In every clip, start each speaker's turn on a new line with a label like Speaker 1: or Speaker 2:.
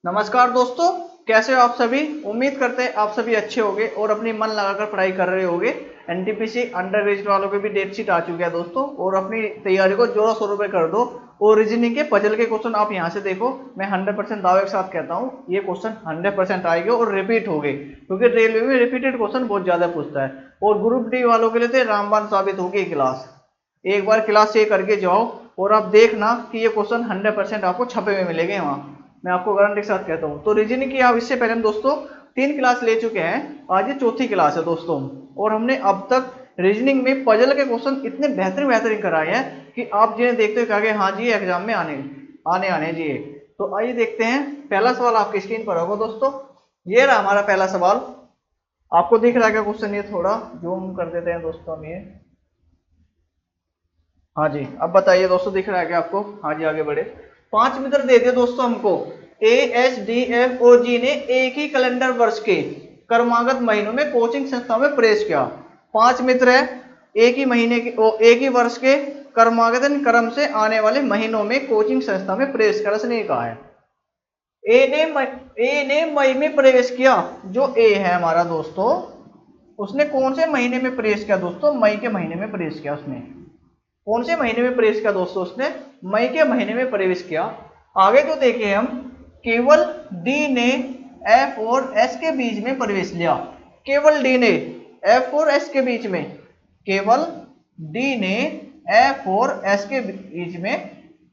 Speaker 1: नमस्कार दोस्तों, कैसे हो आप सभी। उम्मीद करते हैं आप सभी अच्छे होंगे और अपनी मन लगाकर पढ़ाई कर रहे होंगे। एनटीपीसी अंडर ग्रेजुएट वालों के भी डेट शीट आ चुकी है दोस्तों, और अपनी तैयारी को जोरों शोरों पे कर दो। और रीजनिंग के पजल के क्वेश्चन आप यहाँ से देखो, मैं 100% दावे के साथ कहता हूँ ये क्वेश्चन 100% आएंगे और रिपीट हो गए, क्योंकि रेलवे में रिपीटेड क्वेश्चन बहुत ज्यादा पूछता है। और ग्रुप डी वालों के लिए तो रामबाण साबित होगी क्लास। एक बार क्लास ये करके जाओ और आप देखना कि ये क्वेश्चन 100% आपको छपे हुए मिलेंगे वहाँ। मैं आपको गारंटी के साथ कहता हूँ। तो रीजनिंग की आप इससे पहले हम दोस्तों 3 क्लास ले चुके हैं, आज ये चौथी क्लास है दोस्तों। और हमने अब तक रीजनिंग में पजल के क्वेश्चन इतने बेहतरीन बेहतरीन कराए हैं कि आप जिन्हें देखते हो कहोगे हाँ जी एग्जाम में आने आने आने जी। तो आइए देखते हैं, पहला सवाल आपकी स्क्रीन पर होगा दोस्तों। ये रहा हमारा पहला सवाल। आपको दिख रहा है क्या क्वेश्चन? ये थोड़ा जूम कर देते हैं दोस्तों हम ये। हाँ जी, अब बताइए दोस्तों, दिख रहा है क्या आपको? हाँ जी, आगे बढ़े। 5 मित्र दे दिए दोस्तों हमको। ए एच डी एफ और जी ने एक ही कैलेंडर वर्ष के कर्मागत महीनों में कोचिंग संस्था में प्रवेश किया। 5 मित्र है, एक ही महीने के एक ही वर्ष के कर्मागत क्रम से आने वाले महीनों में कोचिंग संस्था में प्रवेश कर उसने कहा है। ए ने मई में प्रवेश किया। जो ए है हमारा दोस्तों, उसने कौन से महीने में प्रवेश किया दोस्तों? मई के महीने में प्रवेश किया उसने। कौन से महीने में प्रवेश किया दोस्तों? उसने मई के महीने में प्रवेश किया। आगे जो देखे हम, केवल डी ने एफ और एस के बीच में प्रवेश लिया। केवल डी ने एफ और एस के बीच में, केवल डी ने एफ और एस के बीच में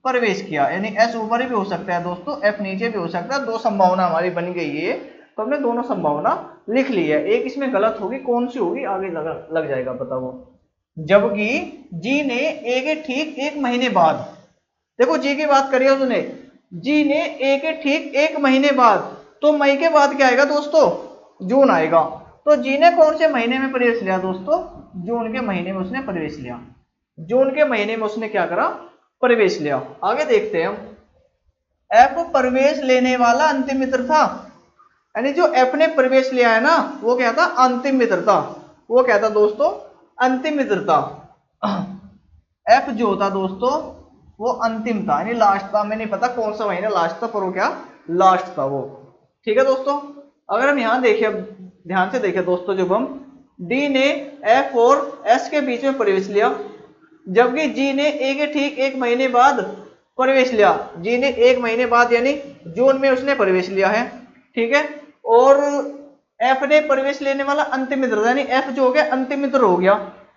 Speaker 1: प्रवेश किया। यानी एस ऊपर भी हो सकता है दोस्तों, एफ नीचे भी हो सकता है। दो संभावना हमारी बन गई है, तो हमने दोनों संभावना लिख ली है। एक इसमें गलत होगी, कौन सी होगी आगे लग जाएगा पता वो। जबकि जी ने एक ठीक 1 महीने बाद, देखो जी की बात करिए उसने, जी ने एक ठीक 1 महीने बाद, तो मई के बाद क्या आएगा दोस्तों? जून आएगा। तो जी ने कौन से महीने में प्रवेश लिया दोस्तों? जून के महीने में उसने प्रवेश लिया। जून के महीने में उसने क्या करा? प्रवेश लिया। आगे देखते हैं हम। एफ प्रवेश लेने वाला अंतिम मित्र था। यानी जो एफ ने प्रवेश लिया है ना, वो क्या था? अंतिम मित्र था। वो क्या था दोस्तों? अंतिम मित्र था। एफ जो था दोस्तों, वो अंतिम था, यानी लास्ट था। हमें नहीं पता कौन सा महीना लास्ट था, पर वो क्या लास्ट था वो। ठीक है दोस्तों। अगर हम यहां देखें, ध्यान से देखें दोस्तों, जब हम डी ने एफ और एस के बीच में प्रवेश लिया, जबकि जी ने ठीक 1 महीने बाद प्रवेश लिया। जी ने 1 महीने बाद यानी जून में उसने प्रवेश लिया है। ठीक है। और एफ ने प्रवेश लेने वाला अंतिम मित्र, यानी एफ जो हो गया अंतिम मित्र हो गया।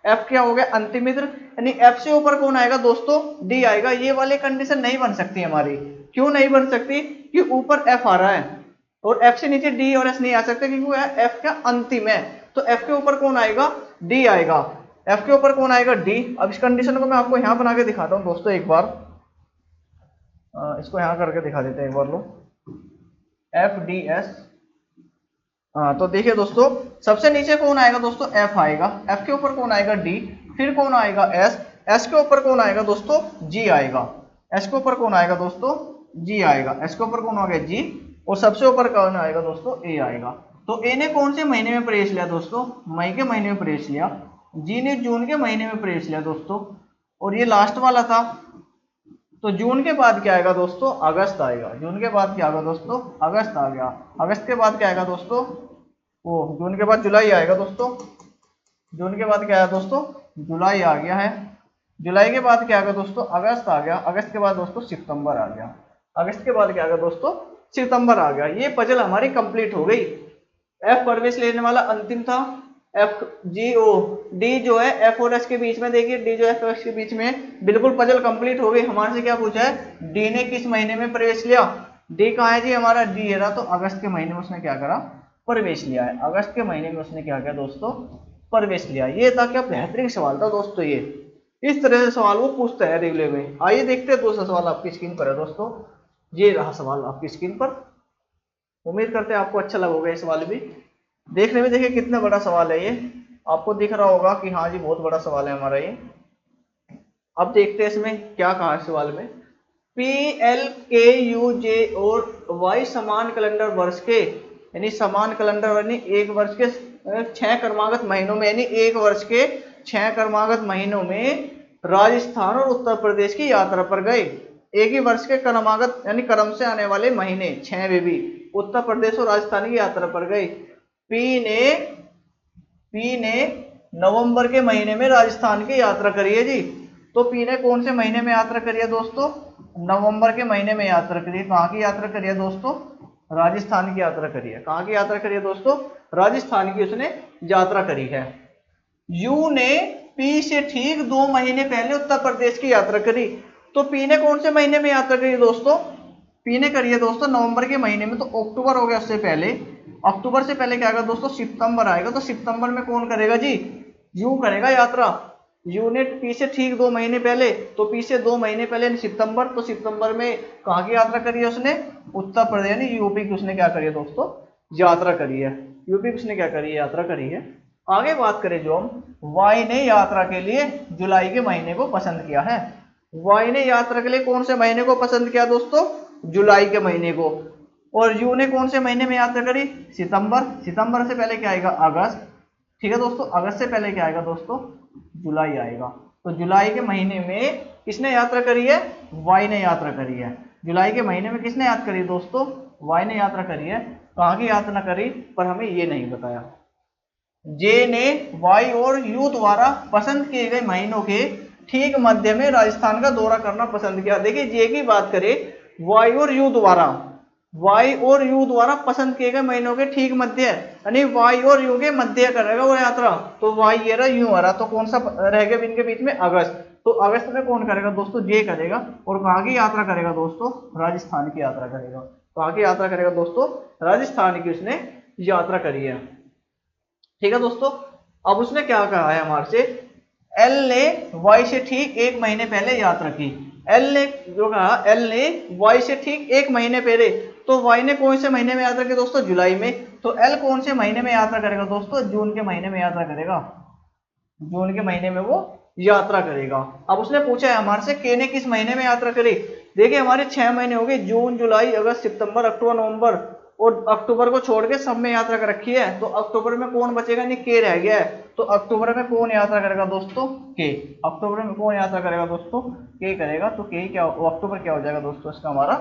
Speaker 1: एफ क्या हो गया? अंतिम मित्र। यानी एफ से ऊपर कौन आएगा दोस्तों? डी आएगा। ये वाली कंडीशन नहीं बन सकती हमारी। क्यों नहीं बन सकती? कि ऊपर एफ आ रहा है और एफ से नीचे डी और एस नहीं आ सकते, क्योंकि वो एफ का अंतिम है। तो एफ के ऊपर कौन आएगा? डी आएगा। एफ के ऊपर कौन आएगा? डी। अब इस कंडीशन को मैं आपको यहां बना के दिखाता हूं दोस्तों एक बार। इसको यहां करके दिखा देते हैं एक बार लो। F D S. हाँ, तो देखिए दोस्तों, सबसे नीचे कौन आएगा दोस्तों? एफ आएगा। एफ के ऊपर कौन आएगा? डी। फिर कौन आएगा? एस। एस के ऊपर कौन आएगा दोस्तों? जी आएगा। एस के ऊपर कौन आएगा दोस्तों? जी आएगा। एस के ऊपर कौन आ गया? जी। और सबसे ऊपर कौन आएगा दोस्तों? ए आएगा। तो ए ने कौन से महीने में प्रवेश लिया दोस्तों? मई के महीने में प्रवेश लिया। जी ने जून के महीने में प्रवेश लिया दोस्तों, और ये लास्ट वाला था। तो जून के बाद क्या आएगा दोस्तों? अगस्त आएगा। जून के बाद क्या आएगा दोस्तों? अगस्त आ गया। अगस्त के बाद क्या आएगा दोस्तों? वो जून के बाद जुलाई आएगा दोस्तों। जून के बाद क्या आया दोस्तों? जुलाई आ गया है। जुलाई के बाद क्या आ गया दोस्तों? अगस्त आ गया। अगस्त के बाद दोस्तों सितंबर आ गया। अगस्त के बाद क्या आ गया दोस्तों? सितंबर आ गया। ये पजल हमारी कंप्लीट हो गई। एफ प्रवेश लेने वाला अंतिम था। एफ जी ओ डी जो है एफ और एस के बीच में, देखिए डी जो एफ और एस के बीच में, बिल्कुल पजल कंप्लीट हो गई। हमारे से क्या पूछा है? डी ने किस महीने में प्रवेश लिया? डी कहाँ है जी? हमारा डी है ना। तो अगस्त के महीने में उसने क्या करा? प्रवेश लिया है। अगस्त के महीने में उसने क्या किया दोस्तों? प्रवेश लिया। ये था क्या बेहतरीन सवाल था दोस्तों ये। इस तरह से सवाल वो पूछता है रेलवे में। आइए देखते हैं दूसरा सवाल आपकी स्क्रीन पर है दोस्तों। ये रहा सवाल आपकी स्क्रीन पर। उम्मीद करते हैं आपको अच्छा लगा होगा ये सवाल भी। देखने में देखिए कितना बड़ा सवाल है ये। आपको दिख रहा होगा कि हाँ जी बहुत बड़ा सवाल है हमारा ये। अब देखते हैं इसमें क्या कहा है सवाल में। पी एल के यू जे और वाई समान कैलेंडर वर्ष के, यानी समान कैलेंडर यानी एक वर्ष के 6 कर्मागत महीनों में, यानी एक वर्ष के 6 कर्मागत महीनों में राजस्थान और उत्तर प्रदेश की यात्रा पर गए। एक ही वर्ष के क्रमागत यानी क्रम से आने वाले महीने 6 वे भी उत्तर प्रदेश और राजस्थान की यात्रा पर गए। पी ने नवंबर के महीने में राजस्थान की यात्रा करी है जी। तो पी ने कौन से महीने में यात्रा करी है दोस्तों? नवंबर के महीने में यात्रा करी है। कहाँ की यात्रा करी है दोस्तों? राजस्थान की यात्रा करी है। कहाँ की यात्रा करी है दोस्तों? राजस्थान की उसने यात्रा करी है। यू ने पी से ठीक 2 महीने पहले उत्तर प्रदेश की यात्रा करी। तो पी ने कौन से महीने में यात्रा करी दोस्तों? पी ने करी है दोस्तों नवंबर के महीने में, तो अक्टूबर हो गया उससे पहले। अक्टूबर से पहले क्या आएगा दोस्तों? सितंबर आएगा। तो सितंबर में कौन करेगा जी? यू करेगा यात्रा। यू ने पी से ठीक 2 महीने पहले, तो पी से 2 महीने पहले सितंबर, तो सितंबर में कहाँ की यात्रा करी है उसने? उत्तर प्रदेश यानी यूपी की उसने क्या करी है दोस्तों? यात्रा करी है। यूपी की उसने क्या करी है? यात्रा करी है। आगे बात करें जो हम, वाई ने यात्रा के लिए जुलाई के महीने को पसंद किया है। वाई ने यात्रा के लिए कौन से महीने को पसंद किया दोस्तों? जुलाई के महीने को। और यू ने कौन से महीने में यात्रा करी? सितंबर। सितंबर से पहले क्या आएगा? अगस्त। ठीक है दोस्तों, अगस्त से पहले क्या आएगा दोस्तों? जुलाई आएगा। तो जुलाई के महीने में किसने यात्रा करी है? वाई ने यात्रा करी है। जुलाई के महीने में किसने यात्रा करी दोस्तों? वाई ने यात्रा करी है। कहाँ की यात्रा करी पर हमें ये नहीं बताया। जे ने वाई और यू द्वारा पसंद किए गए महीनों के ठीक मध्य में राजस्थान का दौरा करना पसंद किया। देखिए जे की बात करें, वाई और यू द्वारा पसंद किए गए महीनों के ठीक मध्य, यानी वाई और यू के मध्य करेगा वो यात्रा। तो वाई ये रहा, यू आ रहा, तो कौन सा रह गया इनके बीच में? अगस्त। तो अगस्त में कौन करेगा दोस्तों? जे करेगा। और कहाँ की यात्रा करेगा दोस्तों? राजस्थान की यात्रा करेगा। कहाँ की यात्रा करेगा दोस्तों? राजस्थान की उसने यात्रा करी है। ठीक है दोस्तों, अब उसने क्या कहा है हमारे से? एल ने वाई से ठीक 1 महीने पहले यात्रा की। एल ने जो कहा, एल ने वाई से ठीक 1 महीने पहले, तो वाई ने कौन से महीने में यात्रा की दोस्तों? जुलाई में। तो एल कौन से महीने में यात्रा करेगा दोस्तों? जून के महीने में यात्रा करेगा। जून के महीने में वो यात्रा करेगा। अब उसने पूछा है हमारे से के ने किस महीने में यात्रा करी। देखिए हमारे 6 महीने हो गए, जून, जुलाई, अगस्त, सितंबर, अक्टूबर, नवंबर, और अक्टूबर को छोड़ के सब में यात्रा कर रखी है। तो अक्टूबर में कौन बचेगा? नहीं, के रह गया है। तो अक्टूबर में कौन यात्रा करेगा दोस्तों? के। अक्टूबर में कौन यात्रा करेगा दोस्तों? के करेगा। तो के क्या, अक्टूबर क्या हो जाएगा दोस्तों? इसका हमारा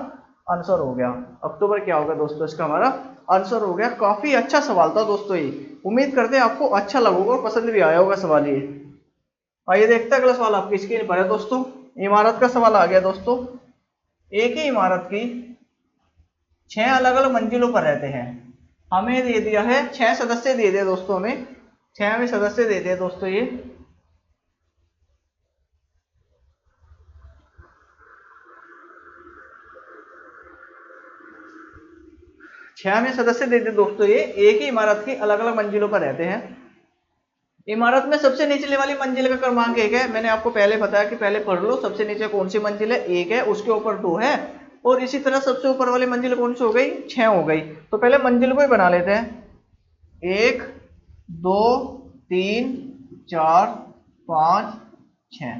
Speaker 1: आंसर हो गया। अक्टूबर क्या होगा दोस्तों? इसका हमारा आंसर हो गया। काफी अच्छा सवाल था दोस्तों ये। उम्मीद करते हैं आपको अच्छा लगेगा और पसंद भी आया होगा सवाल ये। आइए देखते हैं अगला सवाल आपकी स्क्रीन पर है दोस्तों। इमारत का सवाल आ गया दोस्तों। एक ही इमारत की 6 अलग अलग मंजिलों पर रहते हैं। हमें दे दिया है 6 सदस्य दे दिए दोस्तों, हमें 6 हमें सदस्य दे दिए दोस्तों। ये 6 हमें सदस्य दे दिए दोस्तों। ये एक ही इमारत की अलग अलग मंजिलों पर रहते हैं। इमारत में सबसे निचले वाली मंजिल का क्रमांक 1 है। मैंने आपको पहले बताया कि पहले पढ़ लो, सबसे नीचे कौन सी मंजिल है? 1 है, उसके ऊपर 2 है, और इसी तरह सबसे ऊपर वाली मंजिल कौन सी हो गई? 6 हो गई। तो पहले मंजिल को ही बना लेते हैं। 1 2 3 4 5 6।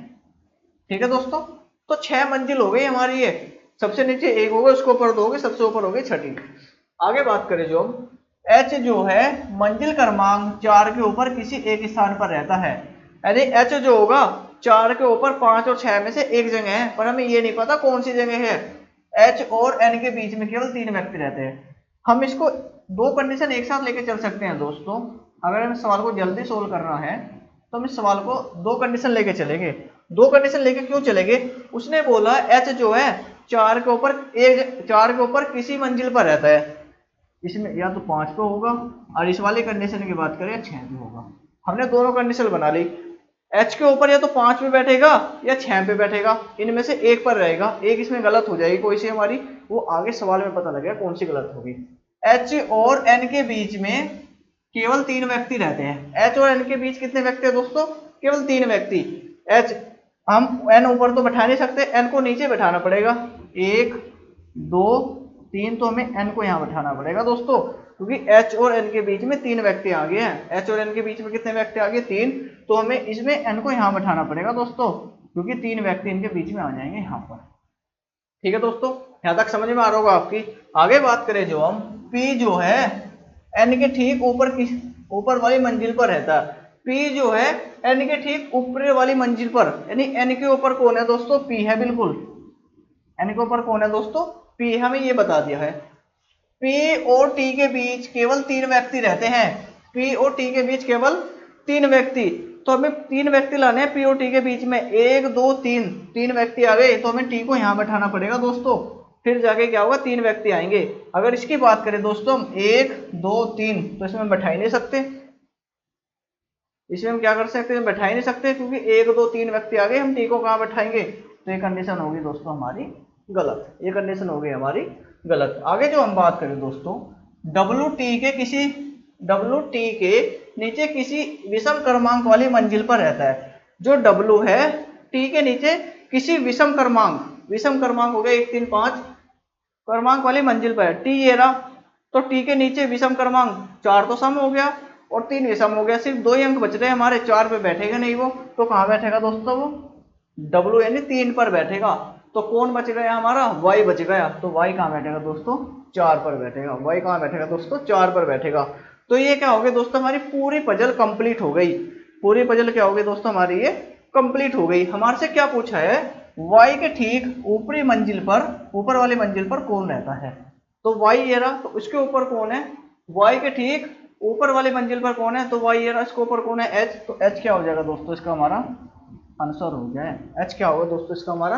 Speaker 1: ठीक है दोस्तों, तो 6 मंजिल हो गई हमारी ये। सबसे नीचे 1 हो गई, उसके ऊपर 2 हो गई, सबसे ऊपर हो गई 6ठी। आगे बात करें जो एच जो है मंजिल क्रमांक 4 के ऊपर किसी एक स्थान पर रहता है। यानी एच जो होगा 4 के ऊपर 5 और 6 में से एक जगह है, पर हमें ये नहीं पता कौन सी जगह है। एच और एन के बीच में केवल 3 व्यक्ति रहते हैं। हम इसको 2 कंडीशन एक साथ लेके चल सकते हैं दोस्तों। अगर हमें सवाल को जल्दी सोल्व करना है तो हम इस सवाल को 2 कंडीशन लेके चलेंगे। 2 कंडीशन लेके क्यों चलेंगे? उसने बोला एच जो है 4 के ऊपर किसी मंजिल पर रहता है। इसमें या तो 5 पे होगा, और इस वाली कंडीशन की बात करें 6 पे होगा। हमने दोनों कंडीशन बना ली। एच के ऊपर या तो 5 पे बैठेगा या 6 पे बैठेगा, इनमें से एक पर रहेगा। एक इसमें गलत हो जाएगी कोई सी हमारी, वो आगे सवाल में पता लगेगा कौन सी गलत होगी। एच और एन के बीच में केवल 3 व्यक्ति रहते हैं। एच और एन के बीच कितने व्यक्ति है दोस्तों? केवल 3 व्यक्ति। एच, हम एन ऊपर तो बैठा नहीं सकते, एन को नीचे बैठाना पड़ेगा। 1 2 3, तो हमें एन को यहाँ बैठाना पड़ेगा दोस्तों, क्योंकि एच और एन के बीच में 3 व्यक्ति आ गए हैं। एच और एन के बीच में कितने व्यक्ति आ गए? 3। तो हमें इसमें एन को यहाँ बैठाना पड़ेगा दोस्तों, क्योंकि 3 व्यक्ति इनके बीच में आ जाएंगे यहाँ पर। ठीक है दोस्तों, यहाँ तक समझ में आ रहा होगा आपकी। आगे बात करें जो हम, पी जो है एन के ठीक ऊपर वाली मंजिल पर रहता है। पी जो है एन के ठीक ऊपर वाली मंजिल पर, यानी एन के ऊपर कौन है दोस्तों? पी है बिल्कुल। n के ऊपर कौन है दोस्तों, p, हमें ये बता दिया है p और t के बीच केवल 3 व्यक्ति रहते हैं, p और t के बीच केवल 3 व्यक्ति, तो हमें 3 व्यक्ति लाने हैं p और t के बीच में, 1 2 3, 3 व्यक्ति आ गए, तो हमें t को यहां बैठाना पड़ेगा दोस्तों, फिर जाके क्या होगा 3 व्यक्ति आएंगे। अगर इसकी बात करें दोस्तों हम 1 2 3, तो इसमें हम बैठा ही नहीं सकते, इसमें हम क्या कर सकते हैं, बैठा ही नहीं सकते, क्योंकि 1 2 3 व्यक्ति आ गए, हम टी को कहाँ बैठाएंगे, तो ये कंडीशन होगी दोस्तों हमारी गलत, ये कंडीशन हो गई हमारी गलत। आगे जो हम बात करें दोस्तों, डब्ल्यू टी के नीचे किसी विषम क्रमांक वाली मंजिल पर रहता है, जो डब्ल्यू है टी के नीचे किसी विषम क्रमांक हो गया 1 3 5 क्रमांक वाली मंजिल पर है, टी ये रहा, तो टी के नीचे विषम क्रमांक 4 तो सम हो गया और 3 विषम हो गया, सिर्फ 2 ही अंक बच रहे हमारे, 4 पे बैठेगा नहीं वो, तो कहाँ बैठेगा दोस्तों वो, डब्ल्यू यानी 3 पर बैठेगा, तो कौन बच गया हमारा, y बच गया, तो y कहाँ बैठेगा दोस्तों, 4 पर बैठेगा, y कहाँ बैठेगा दोस्तों, 4 पर बैठेगा। तो ये क्या हो गया दोस्तों, हमारी पूरी पजल कंप्लीट हो गई, पूरी पजल क्या हो गई दोस्तों हमारी ये कंप्लीट हो गई। हमारे से क्या पूछा है, y के ठीक ऊपरी मंजिल पर, ऊपर वाली मंजिल पर कौन रहता है, तो y ये रहा, तो इसके ऊपर कौन है, y के ठीक ऊपर वाली मंजिल पर कौन है, तो y ये रहा, इसके ऊपर कौन है, h, तो h क्या हो जाएगा दोस्तों, इसका हमारा आंसर हो गया है, h क्या होगा दोस्तों, इसका हमारा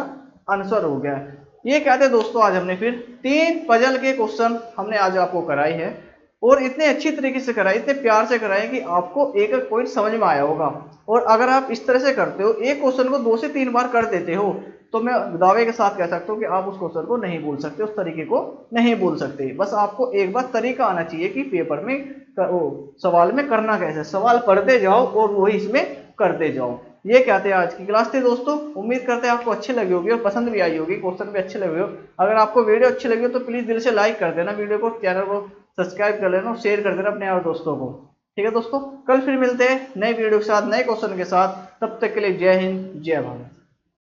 Speaker 1: आंसर हो गया है। ये क्या थे दोस्तों, आज हमने फिर 3 पजल के क्वेश्चन हमने आज आपको कराई है, और इतने अच्छी तरीके से कराई, इतने प्यार से कराई कि आपको एक एक पॉइंट समझ में आया होगा। और अगर आप इस तरह से करते हो, एक क्वेश्चन को 2 से 3 बार कर देते हो, तो मैं दावे के साथ कह सकता हूँ कि आप उस क्वेश्चन को नहीं भूल सकते, उस तरीके को नहीं भूल सकते। बस आपको एक बार तरीका आना चाहिए कि पेपर में सवाल में करना कैसे, सवाल पढ़ते जाओ और वही इसमें करते जाओ। ये क्या थे आज की क्लास थी दोस्तों, उम्मीद करते हैं आपको अच्छी लगी होगी और पसंद भी आई होगी, क्वेश्चन भी अच्छे लगे हो। अगर आपको वीडियो अच्छी लगी हो तो प्लीज दिल से लाइक कर देना वीडियो को, चैनल को सब्सक्राइब कर लेना, शेयर कर देना अपने और दोस्तों को। ठीक है दोस्तों, कल फिर मिलते हैं नए वीडियो के साथ, नए क्वेश्चन के साथ, तब तक के लिए जय हिंद जय भारत।